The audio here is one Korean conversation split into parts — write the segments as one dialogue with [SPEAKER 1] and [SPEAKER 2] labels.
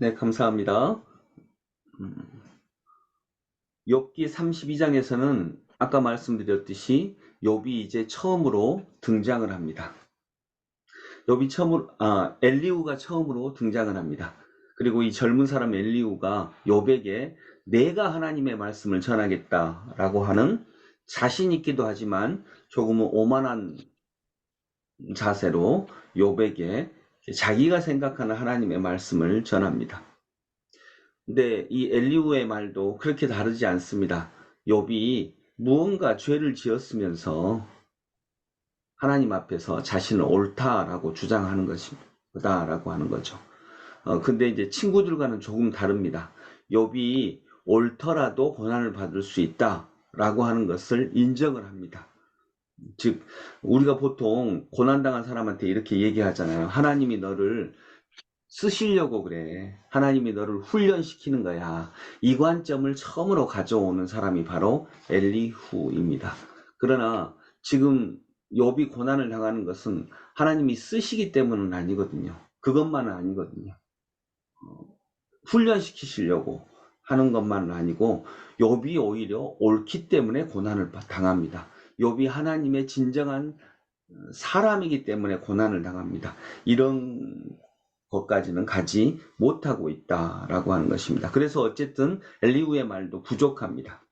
[SPEAKER 1] 네, 감사합니다. 음, 욥기 32장에서는 아까 말씀드렸듯이 욥이 이제 처음으로 등장을 합니다. 엘리후가 처음으로 등장을 합니다. 그리고 이 젊은 사람 엘리후가 욥에게 내가 하나님의 말씀을 전하겠다라고 하는 자신 있기도 하지만 조금은 오만한 자세로 욥에게 자기가 생각하는 하나님의 말씀을 전합니다. 근데 이 엘리후의 말도 그렇게 다르지 않습니다. 욥이 무언가 죄를 지었으면서 하나님 앞에서 자신은 옳다라고 주장하는 것이다라고 하는 거죠. 근데 이제 친구들과는 조금 다릅니다. 욥이 옳더라도 고난을 받을 수 있다라고 하는 것을 인정을 합니다. 즉 우리가 보통 고난당한 사람한테 이렇게 얘기하잖아요. 하나님이 너를 쓰시려고 그래. 하나님이 너를 훈련시키는 거야. 이 관점을 처음으로 가져오는 사람이 바로 엘리후입니다. 그러나 지금 욥이 고난을 당하는 것은 하나님이 쓰시기 때문은 아니거든요. 그것만은 아니거든요. 훈련시키시려고 하는 것만은 아니고 욥이 오히려 옳기 때문에 고난을 당합니다. 욥이 하나님의 진정한 사람이기 때문에 고난을 당합니다. 이런 것까지는 가지 못하고 있다라고 하는 것입니다. 그래서 어쨌든 엘리후의 말도 부족합니다.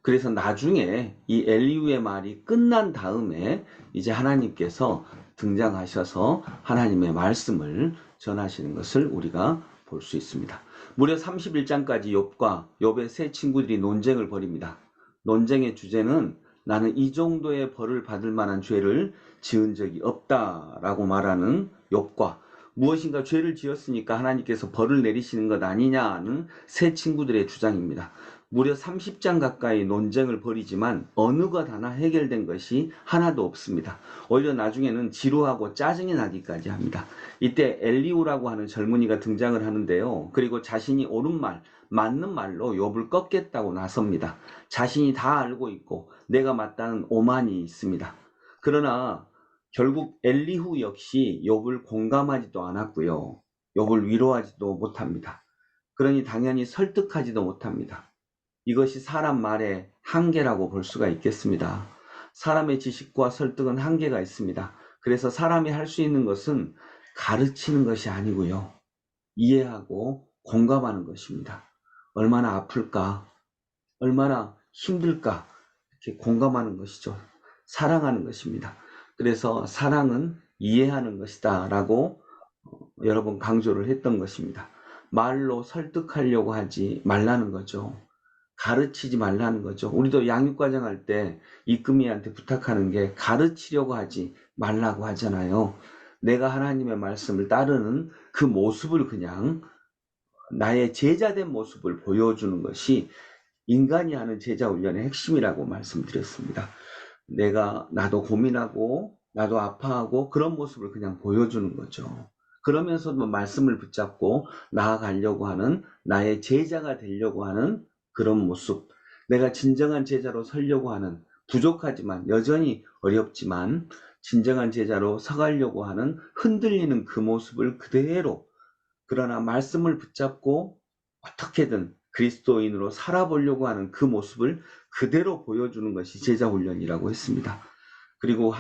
[SPEAKER 1] 그래서 나중에 이 엘리후의 말이 끝난 다음에 이제 하나님께서 등장하셔서 하나님의 말씀을 전하시는 것을 우리가 볼 수 있습니다. 무려 31장까지 욥과 욥의 세 친구들이 논쟁을 벌입니다. 논쟁의 주제는 나는 이 정도의 벌을 받을 만한 죄를 지은 적이 없다라고 말하는 욥과 무엇인가 죄를 지었으니까 하나님께서 벌을 내리시는 것 아니냐는 세 친구들의 주장입니다. 무려 30장 가까이 논쟁을 벌이지만 어느 것 하나 해결된 것이 하나도 없습니다. 오히려 나중에는 지루하고 짜증이 나기까지 합니다. 이때 엘리후라고 하는 젊은이가 등장을 하는데요. 그리고 자신이 옳은 말, 맞는 말로 욥을 꺾겠다고 나섭니다. 자신이 다 알고 있고 내가 맞다는 오만이 있습니다. 그러나 결국 엘리후 역시 욥을 공감하지도 않았고요. 욥을 위로하지도 못합니다. 그러니 당연히 설득하지도 못합니다. 이것이 사람 말의 한계라고 볼 수가 있겠습니다. 사람의 지식과 설득은 한계가 있습니다. 그래서 사람이 할 수 있는 것은 가르치는 것이 아니고요. 이해하고 공감하는 것입니다. 얼마나 아플까? 얼마나 힘들까? 이렇게 공감하는 것이죠. 사랑하는 것입니다. 그래서 사랑은 이해하는 것이다 라고 여러 번 강조를 했던 것입니다. 말로 설득하려고 하지 말라는 거죠. 가르치지 말라는 거죠. 우리도 양육과정 할 때 이금희한테 부탁하는 게 가르치려고 하지 말라고 하잖아요. 내가 하나님의 말씀을 따르는 그 모습을 그냥 나의 제자된 모습을 보여주는 것이 인간이 하는 제자 훈련의 핵심이라고 말씀드렸습니다. 나도 고민하고 나도 아파하고 그런 모습을 그냥 보여주는 거죠. 그러면서도 말씀을 붙잡고 나아가려고 하는 나의 제자가 되려고 하는 그런 모습, 내가 진정한 제자로 서려고 하는 부족하지만 여전히 어렵지만 진정한 제자로 서가려고 하는 흔들리는 그 모습을 그대로 그러나 말씀을 붙잡고 어떻게든 그리스도인으로 살아보려고 하는 그 모습을 그대로 보여주는 것이 제자훈련이라고 했습니다. 그리고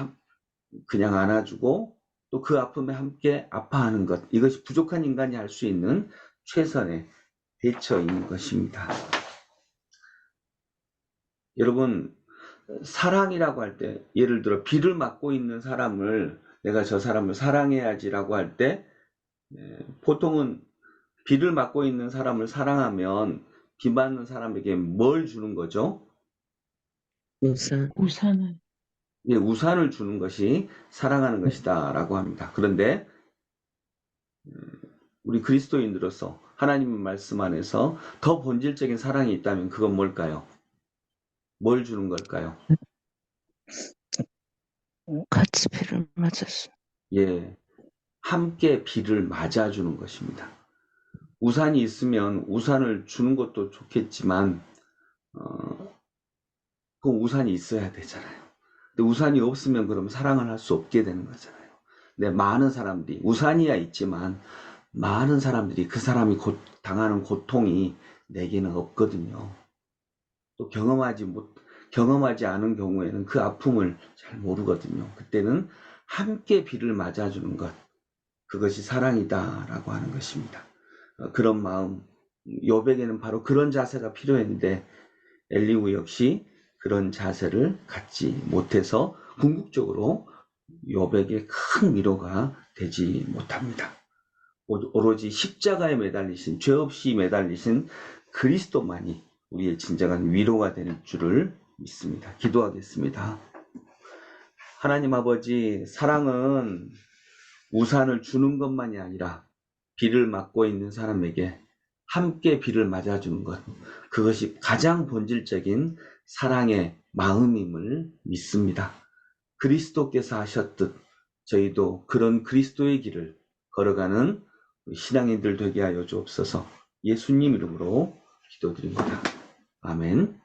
[SPEAKER 1] 그냥 안아주고 또 그 아픔에 함께 아파하는 것, 이것이 부족한 인간이 할 수 있는 최선의 대처인 것입니다. 여러분, 사랑이라고 할 때 예를 들어 비를 맞고 있는 사람을 내가 저 사람을 사랑해야지라고 할 때 보통은 비를 맞고 있는 사람을 사랑하면 비 맞는 사람에게 뭘 주는 거죠?
[SPEAKER 2] 우산을.
[SPEAKER 1] 예, 우산을 주는 것이 사랑하는 것이다 라고 합니다. 그런데 우리 그리스도인으로서 하나님의 말씀 안에서 더 본질적인 사랑이 있다면 그건 뭘까요? 뭘 주는 걸까요?
[SPEAKER 2] 같이 비를 맞았어.
[SPEAKER 1] 예, 함께 비를 맞아주는 것입니다. 우산이 있으면 우산을 주는 것도 좋겠지만 그 우산이 있어야 되잖아요. 근데 우산이 없으면 그럼 사랑을 할 수 없게 되는 거잖아요. 근데 많은 사람들이, 우산이야 있지만 많은 사람들이 그 사람이 당하는 고통이 내게는 없거든요. 또 경험하지 않은 경우에는 그 아픔을 잘 모르거든요. 그때는 함께 비를 맞아주는 것, 그것이 사랑이다라고 하는 것입니다. 그런 마음, 요백에는 바로 그런 자세가 필요했는데 엘리후 역시 그런 자세를 갖지 못해서 궁극적으로 요백에 큰 위로가 되지 못합니다. 오로지 십자가에 매달리신, 죄 없이 매달리신 그리스도만이 우리의 진정한 위로가 되는 줄을 믿습니다. 기도하겠습니다. 하나님 아버지, 사랑은 우산을 주는 것만이 아니라 비를 맞고 있는 사람에게 함께 비를 맞아주는 것, 그것이 가장 본질적인 사랑의 마음임을 믿습니다. 그리스도께서 하셨듯 저희도 그런 그리스도의 길을 걸어가는 신앙인들 되게 하여 주옵소서. 예수님 이름으로 기도드립니다. 아멘.